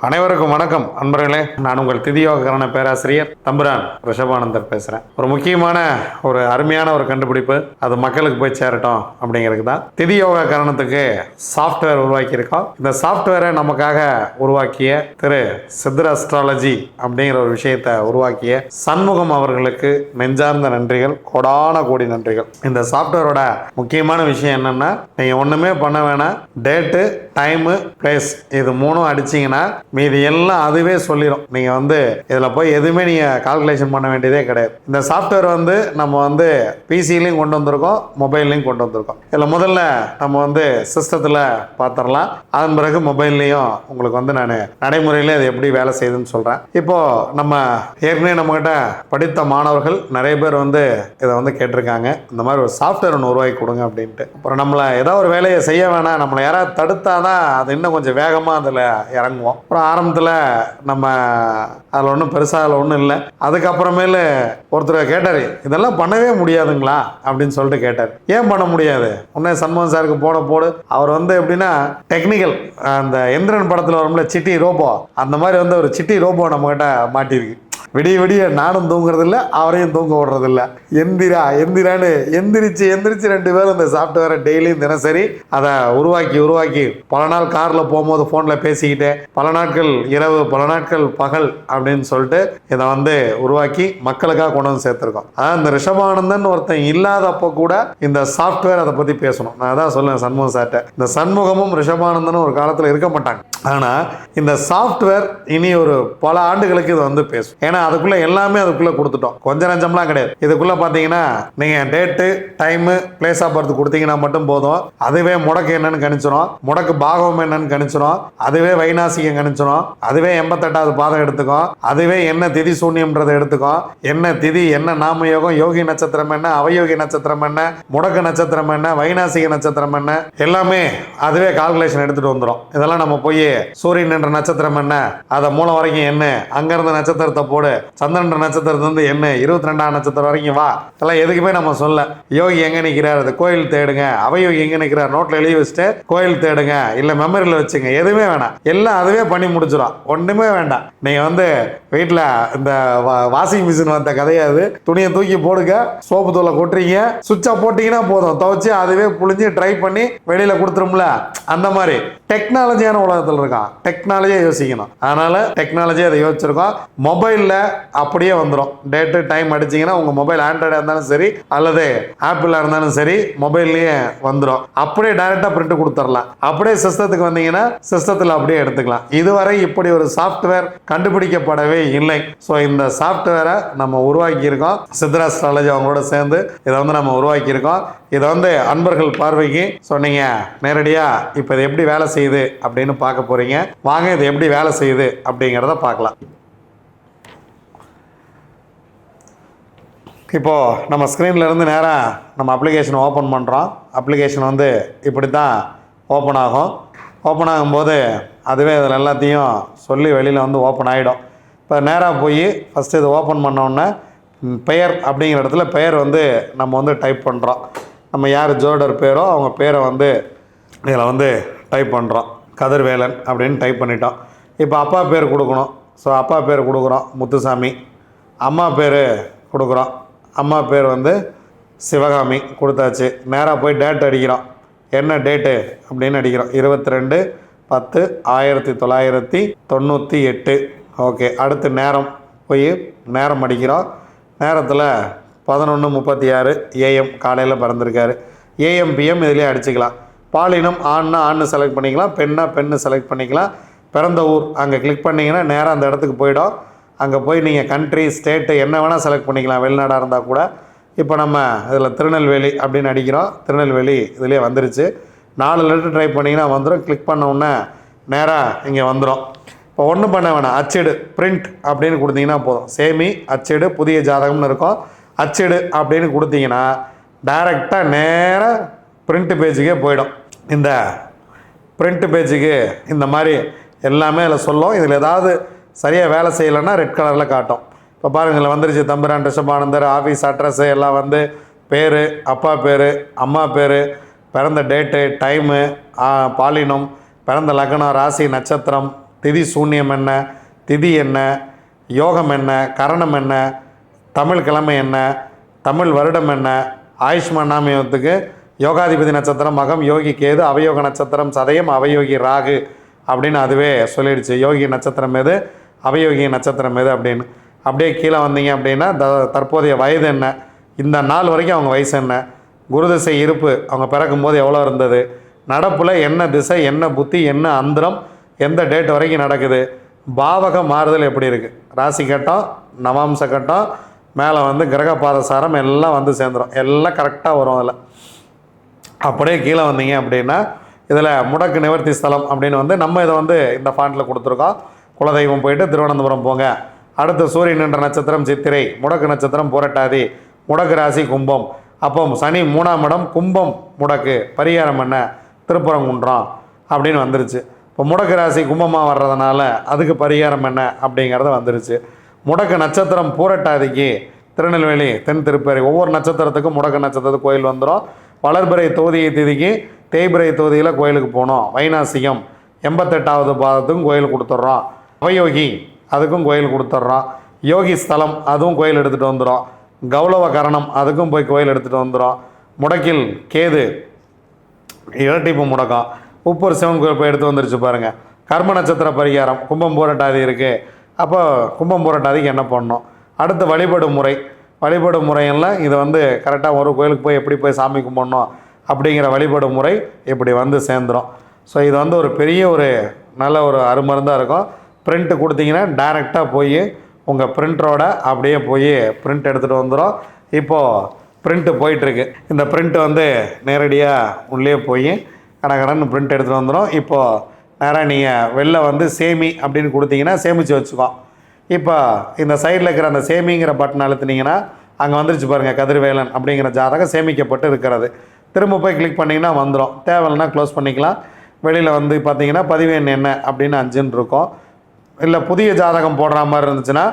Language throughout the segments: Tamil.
அனைவருக்கும் வணக்கம் அன்பர்களே. நான் உங்கள் திதியோகரண பேராசிரியர் தம்புரான் ரிஷபானந்தர் பேசுகிறேன். ஒரு முக்கியமான ஒரு அருமையான ஒரு கண்டுபிடிப்பு, அது மக்களுக்கு போய் சேரட்டும் அப்படிங்கிறதுக்கு தான் திதியோக கரணத்துக்கு சாஃப்ட்வேர் உருவாக்கியிருக்கோம். இந்த சாஃப்ட்வேரை நமக்காக உருவாக்கிய திரு சித்தர் அஸ்ட்ராலஜி அப்படிங்கிற ஒரு விஷயத்தை உருவாக்கிய சண்முகம் அவர்களுக்கு நெஞ்சார்ந்த நன்றிகள், கோடான கோடி நன்றிகள். இந்த சாஃப்ட்வேரோட முக்கியமான விஷயம் என்னன்னா, நீங்கள் ஒன்றுமே பண்ண வேணாம், டேட்டு, டைமு, பிளேஸ் இது மூணும் அடிச்சிங்கன்னா மீதி எல்லாம் அதுவே சொல்லிடும். நீங்கள் இதில் போய் எதுவுமே நீங்கள் கால்குலேஷன் பண்ண வேண்டியதே கிடையாது. இந்த சாஃப்ட்வேர் நம்ம பிசிலையும் கொண்டு வந்திருக்கோம், மொபைல்லையும் கொண்டு வந்திருக்கோம். இதில் முதல்ல நம்ம சிஸ்டத்தில் பார்த்துடலாம். அதன் பிறகு மொபைல்லையும் உங்களுக்கு நான் நடைமுறையில் இது எப்படி வேலை செய்யுதுன்னு சொல்கிறேன். இப்போது நம்ம ஏற்கனவே நம்மகிட்ட படித்த மாணவர்கள் நிறைய பேர் இதை கேட்டிருக்காங்க, இந்த மாதிரி ஒரு சாஃப்ட்வேர் ஒன்று உருவாக்கி கொடுங்க அப்படின்ட்டு. அப்புறம் நம்மளை ஏதாவது ஒரு வேலையை செய்ய வேணாம், நம்மளை யாராவது தடுத்தாதான் அது இன்னும் கொஞ்சம் வேகமாக அதில் இறங்குவோம். அப்புறம் ஆரம்பத்தில் நம்ம அதில் ஒன்றும் பெருசாக அதில் ஒன்றும் இல்லை. அதுக்கப்புறமேலு ஒருத்தர் கேட்டார், இதெல்லாம் பண்ணவே முடியாதுங்களா அப்படின்னு சொல்லிட்டு கேட்டார். ஏன் பண்ண முடியாது? உடனே சண்முகம் சாருக்கு போடு. அவர் எப்படின்னா டெக்னிக்கல், அந்த எந்திரன் படத்தில் வரும்ல சிட்டி ரோபோ, அந்த மாதிரி ஒரு சிட்டி ரோபோ நம்மகிட்ட மாட்டியிருக்கு. விடிய நானும் தூங்குறதில்ல, அவரையும் தூங்க விடுறதில்ல. எந்திரான்னு எந்திரிச்சு ரெண்டு பேரும் இந்த சாஃப்ட்வேரை டெய்லியும் தினசரி அதை உருவாக்கி பல நாள் காரில் போகும்போது ஃபோனில் பேசிக்கிட்டே, பல நாட்கள் இரவு, பல நாட்கள் பகல் அப்படின்னு சொல்லிட்டு இதை உருவாக்கி மக்களுக்காக கொண்டு வந்து சேர்த்துருக்கோம். அதான் இந்த ரிஷபானந்தன் ஒருத்தன் இல்லாதப்போ கூட இந்த சாஃப்ட்வேர் அதை பற்றி பேசணும். நான் அதான் சொல்லுவேன் சண்முகம் சார்ட்ட, இந்த சண்முகமும் ரிஷபானந்தனும் ஒரு காலத்தில் இருக்க மாட்டாங்க. ஆனால் இந்த சாஃப்ட்வேர் இனி ஒரு பல ஆண்டுகளுக்கு இது பேசும். ஏன்னா அதுக்குள்ள எல்லாமே அதுக்குள்ள கொடுத்துட்டோம், கொஞ்சம் நஞ்சம்லாம் கிடையாது. இதுக்குள்ள பாத்தீங்கன்னா நீங்க date, time, place of birth கொடுத்தீங்கன்னா மட்டும் போதும். அதுவே முடக்கு என்னன்னு கணிச்சிடும், முடக்கு பாகம் என்னன்னு கணிச்சிடும், அதுவே வைநாசிகம் கணிச்சிடும், அதுவே 88வது பாதம் எடுத்துக்கும், அதுவே என்ன திதி சூன்யம்ன்றதை எடுத்துக்கும், என்ன திதி, என்ன நாம யோகம், யோகி நட்சத்திரம் என்ன, அவயோகி நட்சத்திரம் என்ன, முடக்கு நட்சத்திரம் என்ன, வைநாசிக நட்சத்திரம் என்ன, எல்லாமே அதுவே கால்குலேஷன் எடுத்துட்டு வந்துடும். இதெல்லாம் நம்ம போய் சூரியன் என்ற நட்சத்திரம் என்ன, அதை மூலம் வரைக்கும் என்ன, அங்கிருந்த நட்சத்திரத்தை போடு, சந்திரன் நட்சத்திரத்துல என்ன 22ஆம் நட்சத்திரம் வரைக்கும் வா, அதெல்லாம் எதுக்குமே நம்ம சொல்ல. யோகி எங்க நிற்கிறார், அது கோயில் தேடுங்க, அவயோகி எங்க நிற்கிறார் நோட்ல எழுதி வச்சுட்டு கோயில் தேடுங்க, இல்ல மெமரியில் வச்சுங்க, எதுவுமே வேணாம், எல்லாம் அதுவே பண்ணி முடிச்சிடும். ஒன்றுமே வேண்டாம். நீங்க வீட்டில் இந்த வாஷிங் மிஷின் வந்த கிடையாது, துணியை தூக்கி போடுங்க, சோப்பு தூளை கொட்டுறீங்க, சுவிட்சை போட்டீங்கன்னா போதும், துவைச்சு அதுவே புழிஞ்சு ட்ரை பண்ணி வெளியில கொடுத்துரும்ல. அந்த மாதிரி டெக்னாலஜியான உலகத்தில் இருக்கான், டெக்னாலஜியை யோசிக்கணும். அதனால டெக்னாலஜியை அதை யோசிச்சிருக்கோம். மொபைலில் அப்படியே வந்துடும். டேட்டு, டைம் அடிச்சிங்கன்னா உங்கள் மொபைல் ஆண்ட்ராய்டாக இருந்தாலும் சரி அல்லது ஆப்பிளாக இருந்தாலும் சரி மொபைல்லையே வந்துடும். அப்படியே டைரெக்டாக பிரிண்ட் கொடுத்துடலாம். அப்படியே சிஸ்டத்துக்கு வந்தீங்கன்னா சிஸ்டத்தில் அப்படியே எடுத்துக்கலாம். இதுவரை இப்படி ஒரு சாஃப்ட்வேர் கண்டுபிடிக்கப்படவே இல்லை. ஸோ இந்த சாஃப்ட்வேரை நம்ம உருவாக்கியிருக்கோம், சித்தர் அஸ்ட்ராலஜி அவங்களோட சேர்ந்து இதை நம்ம உருவாக்கியிருக்கோம். இதை அன்பர்கள் பார்வைக்கு. ஸோ நீங்கள் நேரடியாக இப்போ இது எப்படி வேலை செய்யுது அப்படின்னு பார்க்க போகிறீங்க. வாங்க இது எப்படி வேலை செய்யுது அப்படிங்கிறத பார்க்கலாம். இப்போது நம்ம ஸ்க்ரீன்லேருந்து நேராக நம்ம அப்ளிகேஷனை ஓப்பன் பண்ணுறோம். அப்ளிகேஷன் இப்படி தான் ஓப்பன் ஆகும். ஓப்பன் ஆகும்போது அதுவே இதில் எல்லாத்தையும் சொல்லி வெளியில் ஓப்பன் ஆகிடும். இப்போ நேராக போய் ஃபஸ்ட்டு இது ஓப்பன் பண்ணோன்னே பெயர் அப்படிங்கிற இடத்துல பெயர் நம்ம டைப் பண்ணுறோம். நம்ம யார் ஜோடர் பேரோ அவங்க பேரை இதில் டைப் பண்ணுறோம். கதிர்வேலன் அப்படின்னு டைப் பண்ணிட்டோம். இப்போ அப்பா பேர் கொடுக்கணும். ஸோ அப்பா பேர் கொடுக்குறோம் முத்துசாமி. அம்மா பேர் கொடுக்குறோம். அம்மா பேர் சிவகாமி கொடுத்தாச்சு. நேராக போய் டேட் அடிக்கிறோம். என்ன டேட்டு அப்படின்னு அடிக்கிறோம், 22/10/1998. ஓகே. அடுத்து நேரம் போய் நேரம் அடிக்கிறோம். நேரத்தில் 11:36 AM காலையில் பிறந்திருக்காரு. AM PM இதிலே அடிச்சுக்கலாம். பாலினம் ஆண்னா ஆண்னு செலக்ட் பண்ணிக்கலாம், பெண்ணா பெண்ணு செலக்ட் பண்ணிக்கலாம். பிறந்த ஊர் அங்கே கிளிக் பண்ணிங்கன்னா நேராக அந்த இடத்துக்கு போயிடும். அங்கே போய் நீங்கள் கண்ட்ரி, ஸ்டேட்டு என்ன வேணால் செலக்ட் பண்ணிக்கலாம், வெளிநாடாக இருந்தால் கூட. இப்போ நம்ம இதில் திருநெல்வேலி அப்படின்னு அடிக்கிறோம். திருநெல்வேலி இதிலே வந்துருச்சு. 4 லெட்டர் ட்ரை பண்ணிங்கன்னா வந்துடும். கிளிக் பண்ண உடனே நேராக இங்கே வந்துடும். இப்போ ஒன்றும் பண்ண வேணாம், அச்சிடு பிரிண்ட் அப்படின்னு கொடுத்தீங்கன்னா போதும். சேமி, அச்சிடு, புதிய ஜாதகம்னு இருக்கும். அச்சிடு அப்படின்னு கொடுத்தீங்கன்னா டைரெக்டாக நேராக பிரிண்ட் பேஜுக்கே போயிடும். இந்த பிரிண்ட் பேஜுக்கு இந்த மாதிரி எல்லாமே அதில் சொல்லும். இதில் ஏதாவது சரியாக வேலை செய்யலைன்னா ரெட் கலரில் காட்டும். இப்போ பாருங்கள் வந்துருச்சு. தம்புரான் ரிஷபானந்தர், ஆஃபீஸ் அட்ரஸ்ஸு எல்லாம் பேர், அப்பா பேர், அம்மா பேர், பிறந்த டேட்டு, டைமு, பாலினம், பிறந்த லக்னம், ராசி, நட்சத்திரம், திதி சூன்யம் என்ன, திதி என்ன, யோகம் என்ன, கரணம் என்ன, தமிழ் கிழமை என்ன, தமிழ் வருடம் என்ன, ஆயுஷ்மான் நாமயத்துக்கு யோகாதிபதி நட்சத்திரம் மகம், யோகி கேது, அவயோக நட்சத்திரம் சதயம், அவயோகி ராகு அப்படின்னு அதுவே சொல்லிடுச்சு. யோகி நட்சத்திரம் எது, அவயோகி நட்சத்திரம் எது அப்படின்னு. அப்படியே கீழே வந்தீங்க அப்படின்னா தற்போதைய வயது என்ன, இந்த நாள் வரைக்கும் அவங்க வயசு என்ன, குரு திசை இருப்பு அவங்க பிறக்கும்போது எவ்வளோ இருந்தது, நடப்பில் என்ன திசை, என்ன புத்தி, என்ன அந்தரம், எந்த டேட் வரைக்கும் நடக்குது, பாவக மாறுதல் எப்படி இருக்குது, ராசி கட்டம், நவாம்ச கட்டம், மேலே வந்து கிரக பாதசாரம் எல்லாம் வந்து சேர்ந்துடும். எல்லாம் கரெக்டாக வரும். அதில் அப்படியே கீழே வந்தீங்க அப்படின்னா இதில் முடக்கு நிவர்த்தி ஸ்தலம் அப்படின்னு வந்து நம்ம இதை வந்து இந்த ஃபாண்ட்டில் கொடுத்துருக்கோம். குலதெய்வம் போயிட்டு திருவனந்தபுரம் போங்க. அடுத்து சூரியன் என்ற நட்சத்திரம் சித்திரை, முடக்கு நட்சத்திரம் புரட்டாதி, முடக்கு ராசி கும்பம். அப்போ சனி 3ஆம் இடம், கும்பம் முடக்கு, பரிகாரம் என்ன, திருப்பரங்குன்றம் அப்படின்னு வந்துருச்சு. இப்போ முடக்கு ராசி கும்பமாக வர்றதுனால அதுக்கு பரிகாரம் என்ன அப்படிங்கிறது வந்துருச்சு. முடக்கு நட்சத்திரம் பூரட்டாதிக்கு திருநெல்வேலி, தென் திருப்பதி, ஒவ்வொரு நட்சத்திரத்துக்கும் முடக்கு நட்சத்திரத்துக்கு கோயில் வந்துடும். வளர்பிறை தொகுதியை திதிக்கு தேய்பிறை தொகுதியில் கோயிலுக்கு போகணும். வைநாசிகம் 88வது பாதத்துக்கும் கோயில் கொடுத்துட்றோம். அவயோகி அதுக்கும் கோயில் கொடுத்துட்றோம். யோகி ஸ்தலம் அதுவும் கோயில் எடுத்துகிட்டு வந்துடும். கௌலவ கரணம் அதுக்கும் போய் கோயில் எடுத்துகிட்டு வந்துடும். முடக்கில் கேது இரட்டிப்பு முடக்கம், உப்பூர் சிவன் கோயில் போய் எடுத்து வந்துருச்சு பாருங்கள். கர்ம நட்சத்திர பரிகாரம் கும்பம் பூரட்டாதி இருக்குது. அப்போ கும்பம் பூரட்டாதிக்கு என்ன பண்ணணும், அடுத்து வழிபடும் முறையெல்லாம் இது வந்து கரெக்டாக ஒரு கோயிலுக்கு போய் எப்படி போய் சாமி கும்பிடணும் அப்படிங்கிற வழிபடும் முறை இப்படி வந்து சேர்ந்துடும். ஸோ இது வந்து ஒரு பெரிய ஒரு நல்ல ஒரு அருமருந்தாக இருக்கும். பிரிண்ட்டு கொடுத்தீங்கன்னா டைரெக்டாக போய் உங்கள் பிரிண்டரோட அப்படியே போய் பிரிண்ட் எடுத்துகிட்டு வந்துடும். இப்போது பிரிண்ட்டு போயிட்டுருக்கு. இந்த பிரிண்ட்டு வந்து நேரடியாக உள்ளே போய் கடன்னு பிரிண்ட் எடுத்துகிட்டு வந்துடும். இப்போது நேராக நீங்கள் வெளில வந்து சேமி அப்படின்னு கொடுத்தீங்கன்னா சேமித்து வச்சுக்கோ. இப்போ இந்த சைடில் இருக்கிற அந்த சேமிங்கிற பட்டன் அழுத்தினீங்கன்னா அங்கே வந்துருச்சு பாருங்கள், கதிர்வேலன் அப்படிங்கிற ஜாதகம் சேமிக்கப்பட்டு இருக்கிறது. திரும்ப போய் கிளிக் பண்ணிங்கன்னா வந்துடும். தேவையில்லைனா க்ளோஸ் பண்ணிக்கலாம். வெளியில் வந்து பார்த்தீங்கன்னா பதிவு எண் என்ன அப்படின்னு 5ன்னு இருக்கும். இல்லை புதிய ஜாதகம் போடுற மாதிரி இருந்துச்சுன்னா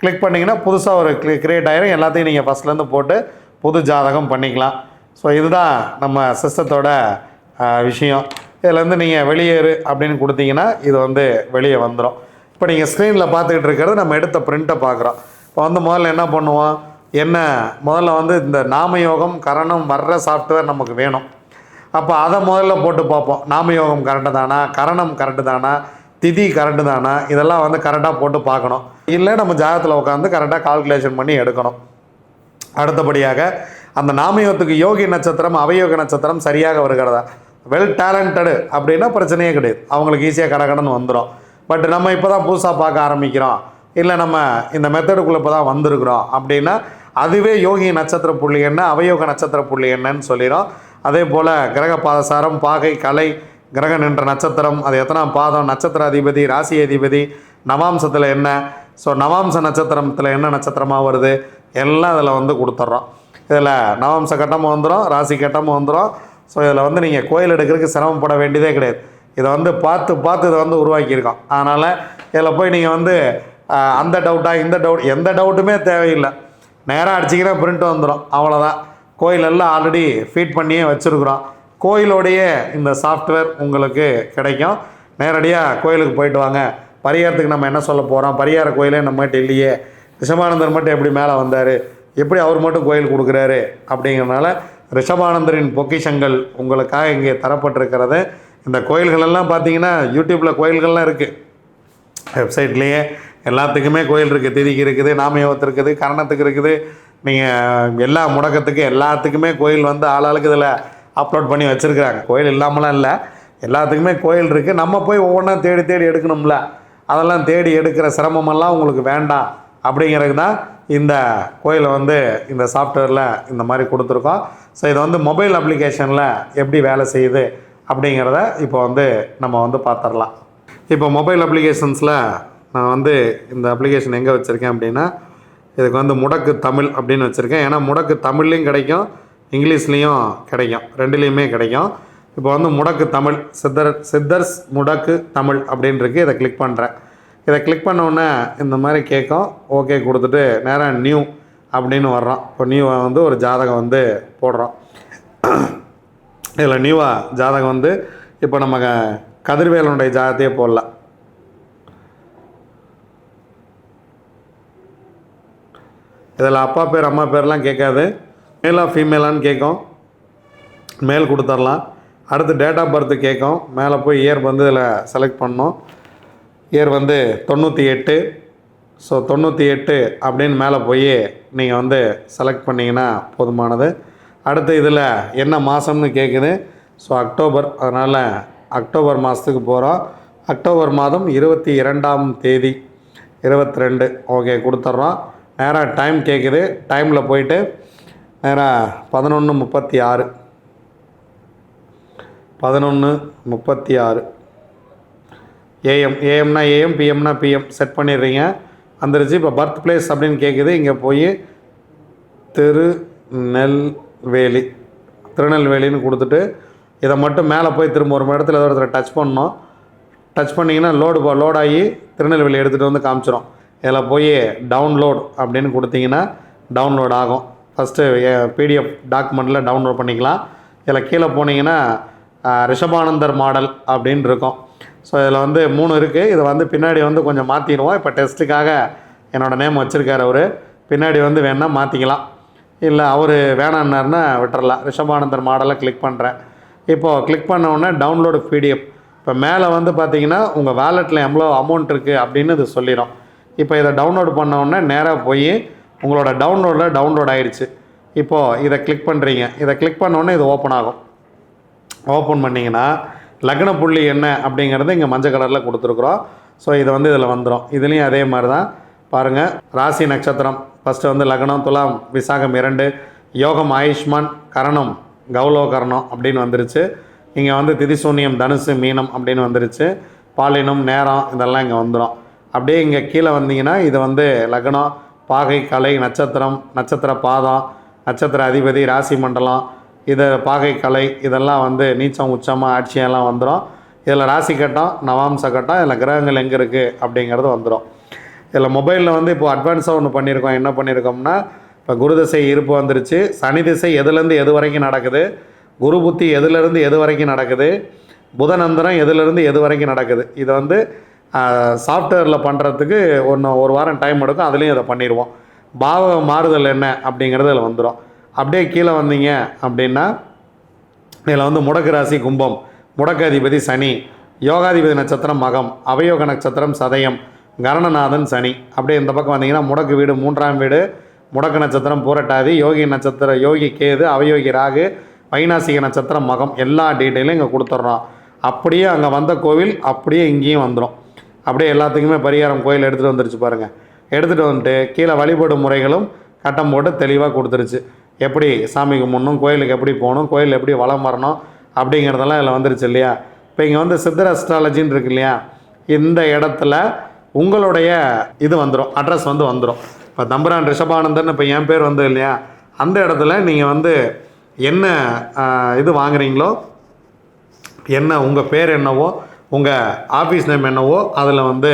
கிளிக் பண்ணிங்கன்னா புதுசாக ஒரு கிரியேட் ஆகிரும். எல்லாத்தையும் நீங்கள் ஃபஸ்ட்லேருந்து போட்டு புது ஜாதகம் பண்ணிக்கலாம். ஸோ இதுதான் நம்ம சிஸ்டத்தோட விஷயம். இதிலேருந்து நீங்கள் வெளியேறு அப்படின்னு கொடுத்தீங்கன்னா இது வந்து வெளியே வந்துடும். இப்போ நீங்கள் ஸ்க்ரீனில் பார்த்துக்கிட்டு இருக்கிறது நம்ம எடுத்த பிரிண்ட்டை பார்க்குறோம். இப்போ வந்து முதல்ல என்ன பண்ணுவோம், முதல்ல வந்து இந்த நாமயோகம் கரணம் வர்ற சாஃப்ட்வேர் நமக்கு வேணும். அப்போ அதை முதல்ல போட்டு பார்ப்போம். நாமயோகம் கரெக்டு தானா, கரணம் கரெக்டு தானா, திதி கரெக்டு தானா, இதெல்லாம் வந்து கரெக்டாக போட்டு பார்க்கணும். இல்லை நம்ம ஜாதகத்தில் உட்காந்து கரெக்டாக கால்குலேஷன் பண்ணி எடுக்கணும். அடுத்தபடியாக அந்த நாமயோகத்துக்கு யோகி நட்சத்திரம் அவயோக நட்சத்திரம் சரியாக வருகிறதா, வெல் டேலண்டடு அப்படின்னா பிரச்சனையே கிடையாது, அவங்களுக்கு ஈஸியாக கடன்னு வந்துடும். பட் நம்ம இப்போ தான் புதுசாக பார்க்க ஆரம்பிக்கிறோம், இல்லை நம்ம இந்த மெத்தடுக்குள்ளே இப்போ தான் வந்திருக்கிறோம் அப்படின்னா அதுவே யோகி நட்சத்திர புள்ளி என்ன, அவயோக நட்சத்திர புள்ளி என்னன்னு சொல்லிடும். அதே போல் கிரக பாதசாரம், பாகை, கலை, கிரகம் நின்ற நட்சத்திரம், அது எத்தனாம் பாதம், நட்சத்திர அதிபதி, ராசி அதிபதி, நவாம்சத்தில் என்ன, ஸோ நவாம்ச நட்சத்திரத்தில் என்ன நட்சத்திரமாக வருது எல்லாம் இதில் வந்து கொடுத்துட்றோம். இதில் நவாம்ச கட்டமும் வந்துடும், ராசி கட்டமும் வந்துடும். ஸோ இதில் வந்து நீங்கள் கோயில் எடுக்கிறதுக்கு சிரமப்பட வேண்டியதே கிடையாது. இதை வந்து பார்த்து இதை வந்து உருவாக்கியிருக்கோம். அதனால் இதில் போய் நீங்கள் வந்து அந்த டவுட்டாக இந்த டவுட் எந்த டவுட்டுமே தேவையில்லை. நேராக அடிச்சிங்கன்னா பிரிண்ட் வந்துடும், அவ்வளோதான். கோயிலெல்லாம் ஆல்ரெடி ஃபீட் பண்ணியே வச்சுருக்குறோம். கோயிலோடைய இந்த சாஃப்ட்வேர் உங்களுக்கு கிடைக்கும். நேரடியாக கோயிலுக்கு போயிட்டு வாங்க. பரிகாரத்துக்கு நம்ம என்ன சொல்ல போகிறோம், பரிகார கோயிலே நம்மகிட்ட இல்லையே, ரிஷபானந்தர் மட்டும் எப்படி மேலே வந்தார், எப்படி அவர் மட்டும் கோயில் கொடுக்குறாரு அப்படிங்கிறனால ரிஷபானந்தரின் பொக்கிஷங்கள் உங்களுக்காக இங்கே தரப்பட்டிருக்கிறது. இந்த கோயில்களெல்லாம் பார்த்தீங்கன்னா யூடியூப்பில் கோயில்கள்லாம் இருக்குது, வெப்சைட்லேயே எல்லாத்துக்குமே கோயில் இருக்குது. திதிக்கு இருக்குது, நாமயோகத்துக்கு இருக்குது, கரணத்துக்கு இருக்குது. நீங்கள் எல்லா முடக்கத்துக்கு எல்லாத்துக்குமே கோயில் வந்து ஆளாளுக்கு இதில் அப்லோட் பண்ணி வச்சுருக்குறாங்க. கோயில் இல்லாமலாம் இல்லை, எல்லாத்துக்குமே கோயில் இருக்குது. நம்ம போய் ஒவ்வொன்றா தேடி எடுக்கணும்ல, அதெல்லாம் தேடி எடுக்கிற சிரமமெல்லாம் உங்களுக்கு வேண்டாம் அப்படிங்கிறது தான் இந்த கோயிலை வந்து இந்த சாஃப்ட்வேரில் இந்த மாதிரி கொடுத்துருக்கோம். ஸோ இது வந்து மொபைல் அப்ளிகேஷனில் எப்படி வேலை செய்யுது அப்படிங்கிறத இப்போ வந்து நம்ம வந்து பார்த்துடலாம். இப்போ மொபைல் அப்ளிகேஷன்ஸில் நான் வந்து இந்த அப்ளிகேஷன் எங்கே வச்சுருக்கேன் அப்படின்னா இதுக்கு வந்து முடக்கு தமிழ் அப்படின்னு வச்சுருக்கேன். ஏன்னா முடக்கு தமிழ்லேயும் கிடைக்கும், இங்கிலீஷ்லேயும் கிடைக்கும், ரெண்டுலேயுமே கிடைக்கும். இப்போ வந்து முடக்கு தமிழ் சித்தர்ஸ் முடக்கு தமிழ் அப்படின்ருக்கு. இதை கிளிக் பண்ணுறேன். இதை கிளிக் பண்ணோன்னே இந்த மாதிரி கேட்கும். ஓகே கொடுத்துட்டு நேராக நியூ அப்படின்னு வர்றோம். இப்போ நியூவாக வந்து ஒரு ஜாதகம் வந்து போடுறோம். இதில் நியூவாக ஜாதகம் வந்து இப்போ நம்ம கதிர்வேலனுடைய ஜாதகத்தையே போடலாம். இதில் அப்பா பேர் அம்மா பேர்லாம் கேட்காது. மேலா ஃபீமேலான்னு கேட்கும், மேல் கொடுத்துடலாம். அடுத்து டேட் ஆஃப் பர்த் கேட்கும், மேலே போய் இயர் வந்து இதில் செலக்ட் பண்ணணும். இயர் வந்து 98. ஸோ 98 அப்படின்னு மேலே போய் நீங்கள் வந்து செலக்ட் பண்ணிங்கன்னா போதுமானது. அடுத்து இதில் என்ன மாதம்னு கேட்குது. ஸோ அக்டோபர், அதனால் அக்டோபர் மாதத்துக்கு போகிறோம். அக்டோபர் மாதம் 22ஆம் தேதி 22. ஓகே கொடுத்துட்றோம். நேராக டைம் கேட்குது. டைமில் போயிட்டு நேராக 11:36 11:36 ஏஎம். ஏஎம்னா ஏஎம், பிஎம்னா பிஎம் செட் பண்ணிடுறீங்க. வந்துருச்சு. இப்போ பர்த் பிளேஸ் அப்படின்னு கேட்குது. இங்கே போய் திருநெல்வேலின்னு கொடுத்துட்டு இதை மட்டும் மேலே போய் திரும்ப ஒரு இடத்துல ஏதோ இடத்துல டச் பண்ணணும். டச் பண்ணிங்கன்னா லோட் ஆகி திருநெல்வேலி எடுத்துகிட்டு வந்து காமிச்சிடும். இதில் போய் டவுன்லோட் அப்படின்னு கொடுத்தீங்கன்னா டவுன்லோட் ஆகும். ஃபஸ்ட்டு பிடிஎஃப் டாக்குமெண்ட்டில் டவுன்லோட் பண்ணிக்கலாம். இதில் கீழே போனீங்கன்னா ரிஷபானந்தர் மாடல் அப்படின்னு இருக்கும். ஸோ இதில் வந்து 3 இருக்குது. இதை வந்து பின்னாடி வந்து கொஞ்சம் மாற்றிடுவோம். இப்போ டெஸ்ட்டுக்காக என்னோடய நேம் வச்சுருக்கார் அவர். பின்னாடி வந்து வேணால் மாற்றிக்கலாம், இல்லை அவர் வேணான்னாருன்னா விட்டுறலாம். ரிஷபானந்தர் மாடலை கிளிக் பண்ணுறேன். இப்போது கிளிக் பண்ண உடனே டவுன்லோடு பிடிஎஃப். இப்போ மேலே வந்து பார்த்தீங்கன்னா உங்கள் வேலெட்டில் எவ்வளோ அமௌண்ட் இருக்குது அப்படின்னு இது சொல்லிடும். இப்போ இதை டவுன்லோடு பண்ண உடனே நேராக போய் உங்களோட டவுன்லோட் ஆகிடுச்சு. இப்போது இதை கிளிக் பண்ணுறீங்க. இதை கிளிக் பண்ண உடனே இது ஓப்பன் ஆகும். ஓப்பன் பண்ணிங்கன்னா லக்ன புள்ளி என்ன அப்படிங்கிறது இங்கே மஞ்சள் கலரில் கொடுத்துருக்குறோம். ஸோ இது வந்து இதில் வந்துடும். இதுலேயும் அதே மாதிரி தான் பாருங்கள். ராசி நட்சத்திரம் ஃபஸ்ட்டு வந்து லக்னம் துலாம், விசாகம் 2, யோகம் ஆயுஷ்மான், கரணம் கௌலவ கரணம் அப்படின்னு வந்துருச்சு. இங்கே வந்து திதிசூன்யம் தனுசு மீனம் அப்படின்னு வந்துருச்சு. பாலினம் நேரம் இதெல்லாம் இங்கே வந்துடும். அப்படியே இங்கே கீழே வந்தீங்கன்னா இது வந்து லக்னம், பாகை, கலை, நட்சத்திரம், நட்சத்திர பாதம், நட்சத்திர அதிபதி, ராசி மண்டலம், இது பாகை, கலை இதெல்லாம் வந்து நீச்சம் உச்சமாக ஆட்சியெல்லாம் வந்துடும். இதில் ராசி கட்டம், நவாம்ச கட்டம், இதில் கிரகங்கள் எங்கே இருக்குது அப்படிங்கிறது வந்துடும். இதில் மொபைலில் வந்து இப்போது அட்வான்ஸாக ஒன்று பண்ணியிருக்கோம். என்ன பண்ணியிருக்கோம்னா, இப்போ குரு திசை இருப்பு வந்துருச்சு. சனி திசை எதுலேருந்து எது வரைக்கும் நடக்குது, குரு புத்தி எதுலேருந்து எது வரைக்கும் நடக்குது, புதனந்திரம் எதுலேருந்து எது வரைக்கும் நடக்குது. இதை வந்து சாஃப்ட்வேரில் பண்ணுறதுக்கு ஒரு வாரம் டைம் எடுக்கும். அதுலேயும் இதை பண்ணிடுவோம். பாவ மாறுதல் என்ன அப்படிங்கிறது இதில் வந்துடும். அப்படியே கீழே வந்தீங்க அப்படின்னா இதில் வந்து முடக்கு ராசி கும்பம், முடக்கு அதிபதி சனி, யோகாதிபதி நட்சத்திரம் மகம், அவயோக நட்சத்திரம் சதயம், கரணநாதன் சனி. அப்படியே இந்த பக்கம் வந்தீங்கன்னா முடக்கு வீடு 3ஆம் வீடு, முடக்கு நட்சத்திரம் பூரட்டாதி, யோகி நட்சத்திரம் யோகி கேது, அவயோகி ராகு, வைநாசிக நட்சத்திரம் மகம். எல்லா டீட்டெயிலும் இங்கே கொடுத்துட்றோம். அப்படியே அங்கே வந்த கோவில் அப்படியே இங்கேயும் வந்துடும். அப்படியே எல்லாத்துக்குமே பரிகாரம் கோயில் எடுத்துகிட்டு வந்துருச்சு பாருங்கள். எடுத்துகிட்டு வந்துட்டு கீழே வழிபாடு முறைகளும் கட்டம் போட்டு தெளிவாக கொடுத்துருச்சு. எப்படி சாமிக்கு முன்னும், கோயிலுக்கு எப்படி போகணும், கோயில் எப்படி வலம் வரணும் அப்படிங்கிறதெல்லாம் இதில் வந்துருச்சு இல்லையா. இப்போ இங்கே வந்து சித்தர் அஸ்ட்ராலஜின்னு இருக்கு இல்லையா, இந்த இடத்துல உங்களுடைய இது வந்துடும், அட்ரஸ் வந்து வந்துடும். இப்போ தம்புரான் ரிஷபானந்தர்னு இப்போ என் பேர் வந்து இல்லையா, அந்த இடத்துல நீங்கள் வந்து என்ன இது வாங்குறீங்களோ, என்ன உங்கள் பேர் என்னவோ, உங்கள் ஆஃபீஸ் நேம் என்னவோ அதில் வந்து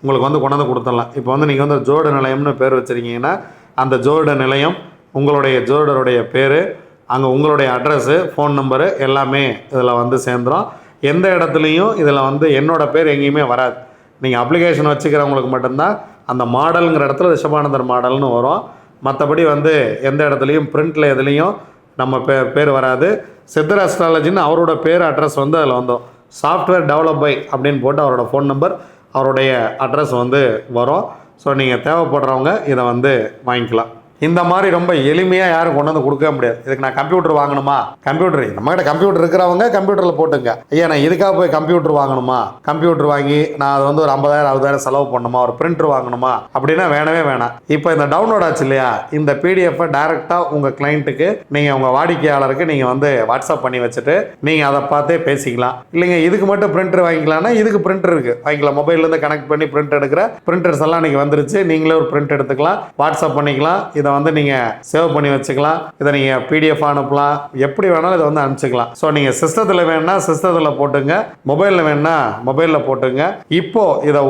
உங்களுக்கு வந்து கொண்டாந்து கொடுத்துடலாம். இப்போ வந்து நீங்கள் வந்து ஜோட நிலையம்னு பேர் வச்சுருக்கீங்கன்னா அந்த ஜோட நிலையம், உங்களுடைய ஜோடருடைய பேர், அங்கே உங்களுடைய அட்ரஸ்ஸு, ஃபோன் நம்பரு எல்லாமே இதில் வந்து சேர்ந்துடும். எந்த இடத்துலையும் இதில் வந்து என்னோடய பேர் எங்கேயுமே வராது. நீங்கள் அப்ளிகேஷன் வச்சுக்கிறவங்களுக்கு மட்டும்தான் அந்த மாடலுங்கிற இடத்துல ரிஷபானந்தர் மாடல்னு வரும். மற்றபடி வந்து எந்த இடத்துலையும் பிரிண்டில் எதுலேயும் நம்ம பேர் வராது. சித்தர் அஸ்ட்ராலஜின்னு அவரோட பேர் அட்ரஸ் வந்து அதில் வந்தோம். சாஃப்ட்வேர் டெவலப் பை அப்படின்னு போட்டு அவரோட ஃபோன் நம்பர், அவருடைய அட்ரஸ் வந்து வரும். ஸோ நீங்கள் தேவைப்படுறவங்க இதை வந்து வாங்கிக்கலாம். இந்த மாதிரி ரொம்ப எளிமையாக யாரும் கொண்டு வந்து கொடுக்க முடியாது. இதுக்கு நான் கம்ப்யூட்டர் வாங்கணுமா, கம்ப்யூட்டர் நம்மகிட்ட கம்ப்யூட்டர் இருக்கிறவங்க கம்ப்யூட்டரில் போட்டுங்க. ஐயா நான் இதுக்காக போய் கம்ப்யூட்டர் வாங்கணுமா, கம்ப்யூட்டர் வாங்கி நான் அது வந்து ஒரு 50,000 60,000 செலவு பண்ணணுமா, ஒரு பிரிண்டர் வாங்கணுமா அப்படின்னா வேணவே வேணாம். இப்போ இந்த டவுன்லோட் ஆச்சு இல்லையா, இந்த பிடிஎஃப்பை டைரெக்டாக உங்கள் கிளைண்ட்டுக்கு நீங்கள் உங்கள் வாடிக்கையாளருக்கு நீங்கள் வந்து வாட்ஸ்அப் பண்ணி வச்சுட்டு நீங்கள் அதை பார்த்தே பேசிக்கலாம். இல்லைங்க இதுக்கு மட்டும் பிரிண்டர் வாங்கிக்கலாம்னா இதுக்கு பிரிண்டர் இருக்குது, வாங்கிக்கலாம். மொபைல்லேருந்து கனெக்ட் பண்ணி பிரிண்ட் எடுக்கிற பிரிண்டர்ஸ் எல்லாம் நீங்கள் வந்துருச்சு. நீங்களே ஒரு பிரிண்ட் எடுத்துக்கலாம், வாட்ஸ்அப் பண்ணிக்கலாம். இதை வந்து நீங்கள் சேவ் பண்ணி வச்சுக்கலாம். இதை நீங்கள் பிடிஎஃப் அனுப்பலாம், எப்படி வேணாலும் இதை வந்து அனுப்பிச்சிக்கலாம். ஸோ நீங்கள் சிஸ்டத்தில் வேணும்னா சிஸ்டத்தில் போட்டுங்க, மொபைலில் வேணும்னா மொபைலில் போட்டுங்க. இப்போ இதை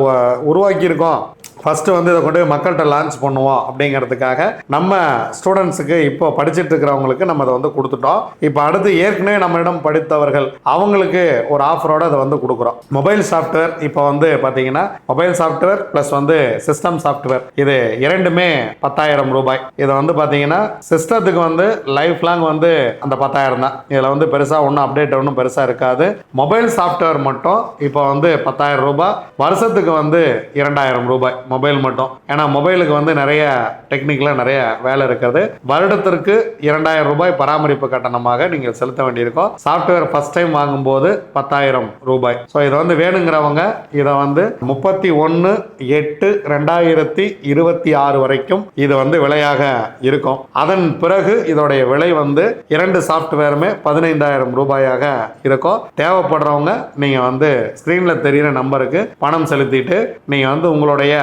உருவாக்கியிருக்கோம், ஃபஸ்ட்டு வந்து இதை கொண்டு போய் மக்கள்கிட்ட லான்ச் பண்ணுவோம் அப்படிங்கிறதுக்காக நம்ம ஸ்டூடெண்ட்ஸுக்கு இப்போ படிச்சுட்டு இருக்கிறவங்களுக்கு நம்ம அதை வந்து கொடுத்துட்டோம். இப்போ அடுத்து ஏற்கனவே நம்மளிடம் படித்தவர்கள் அவங்களுக்கு ஒரு ஆஃபரோட அதை வந்து கொடுக்குறோம். மொபைல் சாஃப்ட்வேர் இப்போ வந்து பார்த்தீங்கன்னா மொபைல் சாஃப்ட்வேர் ப்ளஸ் வந்து சிஸ்டம் சாஃப்ட்வேர் இது இரண்டுமே 10,000 ரூபாய். இதை வந்து பார்த்தீங்கன்னா சிஸ்டத்துக்கு வந்து லைஃப் லாங் வந்து அந்த 10,000 தான். இதில் வந்து பெருசாக ஒன்றும் அப்டேட் ஒன்றும் பெருசாக இருக்காது. மொபைல் சாஃப்ட்வேர் மட்டும் இப்போ வந்து 10,000 ரூபாய், வருஷத்துக்கு வந்து 2,000 ரூபாய் மொபைல் மட்டும். ஏன்னா மொபைலுக்கு வந்து நிறைய டெக்னிக்கலாக நிறைய வேலை இருக்கிறது. வருடத்திற்கு 2,000 ரூபாய் பராமரிப்பு கட்டணமாக நீங்கள் செலுத்த வேண்டியிருக்கும். சாஃப்ட்வேர் ஃபர்ஸ்ட் டைம் வாங்கும்போது 10,000 ரூபாய். ஸோ இதை வந்து வேணுங்கிறவங்க இதை வந்து 31/8/2026 வரைக்கும் இது வந்து விலையாக இருக்கும். அதன் பிறகு இதோடைய விலை வந்து 2 சாஃப்ட்வேருமே 15,000 ரூபாயாக இருக்கும். தேவைப்படுறவங்க நீங்க வந்து ஸ்கிரீன்ல தெரிகிற நம்பருக்கு பணம் செலுத்திட்டு நீங்க வந்து உங்களுடைய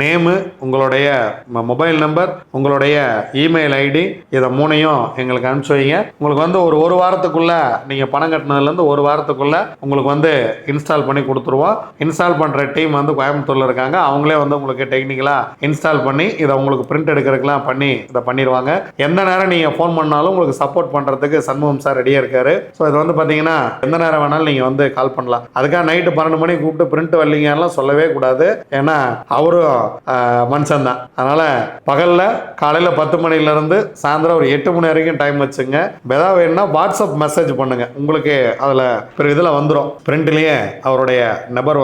நேமு, உங்களுடைய மொபைல் நம்பர், உங்களுடைய இமெயில் ஐடி இதை மூணையும் எங்களுக்கு அனுப்பிச்சு வைங்க. உங்களுக்கு வந்து ஒரு வாரத்துக்குள்ள நீங்க பணம் கட்டினதுலேருந்து ஒரு வாரத்துக்குள்ள உங்களுக்கு வந்து இன்ஸ்டால் பண்ணி கொடுத்துருவோம். இன்ஸ்டால் பண்ற டீம் வந்து கோயம்புத்தூர்ல இருக்காங்க. அவங்களே வந்து உங்களுக்கு டெக்னிக்கலா இன்ஸ்டால் பண்ணி இதை உங்களுக்கு பிரிண்ட் எடுக்கிறதுக்கெல்லாம் பண்ணி இதை பண்ணிடுவாங்க. எந்த நேரம் நீங்க ஃபோன் பண்ணாலும் உங்களுக்கு சப்போர்ட் பண்றதுக்கு சண்முகம் சார் ரெடியா இருக்காரு. ஸோ இது வந்து பாத்தீங்கன்னா எந்த நேரம் வேணாலும் நீங்க வந்து கால் பண்ணலாம். அதுக்காக நைட்டு 12 மணிக்கு கூப்பிட்டு பிரிண்ட் வரலீங்கலாம் சொல்லவே கூடாது. ஏன்னா அவரும் மனுஷன் தான். அதனால பகல்ல காலையில 10 மணில இருந்து சாயந்தரம் ஒரு 8 மணி வரைக்கும் டைம் வச்சுங்க. ஏதாவது வேணும்னா வாட்ஸ்அப் மெசேஜ் பண்ணுங்க. உங்களுக்கு அதுல இதில் வந்துடும், பிரிண்ட்லயே அவருடைய நம்பர்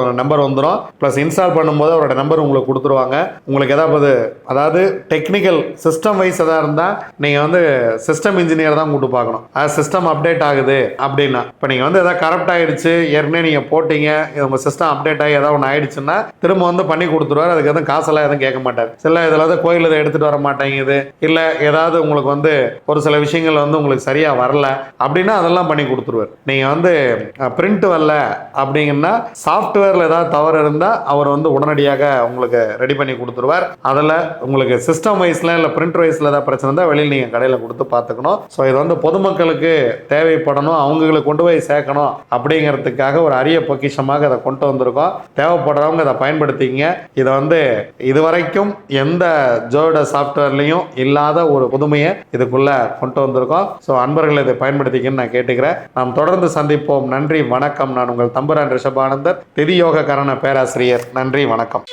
வந்துடும். பிளஸ் இன்ஸ்டால் பண்ணும்போது அவரோட நம்பர் உங்களுக்கு கொடுத்துருவாங்க. உங்களுக்கு அதாவது டெக்னிக்கல் சிஸ்டம் வைஸ் எதாவது இருந்தால் நீங்கள் வந்து சிஸ்டம் இன்ஜினியர் தான் கூட்டு பார்க்கணும். அது சிஸ்டம் அப்டேட் ஆகுது அப்படின்னா இப்போ நீங்கள் வந்து எதாவது கரெக்ட் ஆகிடுச்சு, ஏற்கனவே நீங்கள் போட்டீங்க, உங்கள் சிஸ்டம் அப்டேட் ஆகி ஏதாவது ஒன்று ஆயிடுச்சுன்னா திரும்ப வந்து பண்ணி கொடுத்துருவார். அதுக்கு எதுவும் காசெல்லாம் எதுவும் கேட்க மாட்டார். சில இதில் வந்து கோயில் இதை எடுத்துகிட்டு வர மாட்டேங்குது, இல்லை ஏதாவது உங்களுக்கு வந்து ஒரு சில விஷயங்கள் வந்து உங்களுக்கு சரியாக வரல அப்படின்னா அதெல்லாம் பண்ணி கொடுத்துருவார். நீங்கள் வந்து பிரிண்ட் வரல அப்படிங்கன்னா சாஃப்ட்வேரில் ஏதாவது தவறு இருந்தால் அவர் வந்து உடனடியாக உங்களுக்கு ரெடி பண்ணி கொடுத்துருவார். அதில் உங்களுக்கு சிஸ்டம் வைஸில் இல்லை பிரிண்ட் வைஸில் ஏதாவது பிரச்சனை இருந்தால் வெளியில் நீங்கள் கடையில் கொடுத்து பார்த்துக்கணும். ஸோ இது வந்து பொதுமக்களுக்கு தேவைப்படணும், அவங்களுக்கு கொண்டு போய் சேர்க்கணும் அப்படிங்கிறதுக்காக ஒரு அரிய பொக்கிஷமாக இதை கொண்டு வந்திருக்கோம். தேவைப்படுறவங்க இதை பயன்படுத்திங்க. இதை வந்து இதுவரைக்கும் எந்த ஜோட சாஃப்ட்வேர்லையும் இல்லாத ஒரு புதுமையை இதுக்குள்ள கொண்டு வந்திருக்கோம். ஸோ அன்பர்கள் இதை பயன்படுத்திக்கன்னு நான் கேட்டுக்கிறேன். நாம் தொடர்ந்து சந்திப்போம். நன்றி, வணக்கம். நான் உங்கள் தம்புரான் ரிஷபானந்தர், திதி யோக கரண பேராசிரியர். நன்றி, வணக்கம்.